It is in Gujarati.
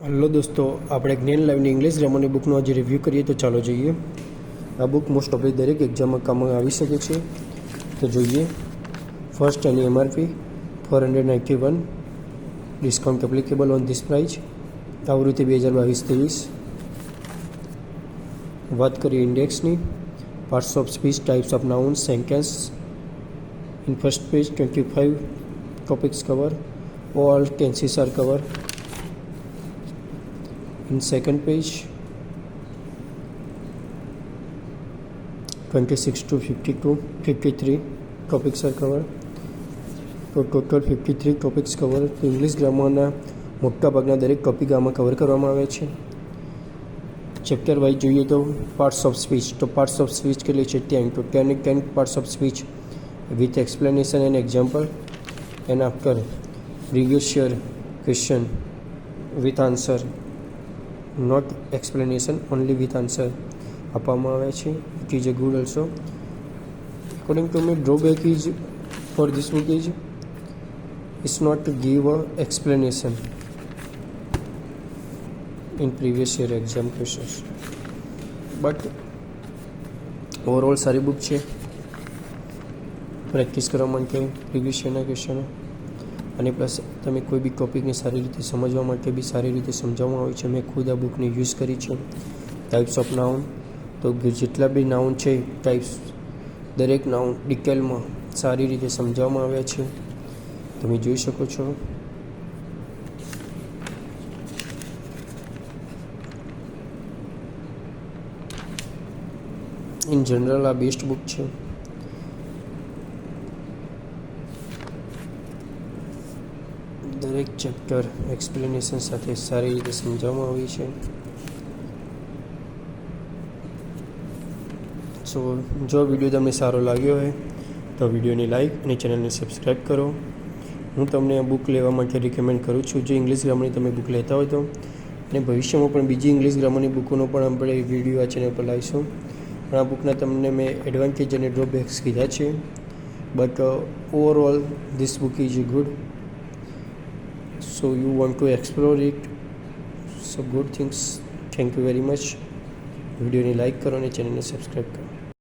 હલો દોસ્તો, આપણે જ્ઞાન લાઈવની ઇંગ્લિશ ગ્રામરની બુકનો આજે રિવ્યૂ કરીએ તો ચાલો જોઈએ. આ બુક મોસ્ટ ઓફલી દરેક એક્ઝામમાં કામમાં આવી શકે છે. તો જોઈએ. ફર્સ્ટ, એની MRP 491, discount applicable on this price. આવૃત્તિ 2022-23. વાત કરીએ ઇન્ડેક્સની. Parts of speech, types of nouns, sentence. In first page 25 topics cover. All tenses are covered. In second page 26 to 53 topics are covered. તો ટોટલ 53 ટોપિક્સ કવર. તો ઇંગ્લિશ ગ્રામરના મોટાભાગના દરેક ટોપિક આમાં કવર કરવામાં આવે છે. ચેપ્ટર વાઇઝ જોઈએ તો પાર્ટ્સ ઓફ સ્પીચ. તો પાર્ટ્સ ઓફ સ્પીચ કેટલી છે? 10. તો 10 parts of speech with explanation and example. And after previous year question with answer, not explanation, only with answer આપવામાં આવે છે. It is a good also. According to me, drawback is for this book is it's not to give a explanation in previous year exam questions, but overall સારી બુક છે પ્રેક્ટિસ કરવા માટે પ્રીવિયસ યરના ક્વેશ્ચનો. અને પ્લસ તમે કોઈ બી ટોપિકને સારી રીતે સમજવા માટે બી સારી રીતે સમજાવવામાં આવે છે. મેં ખુદ આ બુકને યુઝ કરી છે. ટાઈપ્સ ઓફ નાઉન, તો જેટલા બી નાઉન છે ટાઈપ્સ, દરેક નાઉન ડિટેલમાં સારી રીતે સમજાવવામાં આવ્યા છે. તમે જોઈ શકો છો. ઇન જનરલ આ બેસ્ટ બુક છે. દરેક ચેપ્ટર એક્સપ્લેનેશન સાથે સારી રીતે સમજાવવામાં આવી છે. સો જો વિડીયો તમને સારો લાગ્યો હોય તો વિડીયોને લાઈક અને ચેનલને સબસ્ક્રાઈબ કરો. હું તમને આ બુક લેવા માટે રિકમેન્ડ કરું છું. જો ઇંગ્લિશ ગ્રામરની તમે બુક લેતા હોય તો, અને ભવિષ્યમાં પણ બીજી ઇંગ્લિશ ગ્રામરની બુકોનો પણ આપણે વિડીયો આ ચેનલ પર લાવીશું. પણ આ બુકના તમને મેં એડવાન્ટેજ અને ડ્રોબેક્સ કીધા છે. But overall this book is good. So you want to explore it. So good things. Thank you very much. વિડીયોને લાઈક કરો અને ચેનલને સબસ્ક્રાઈબ કરો.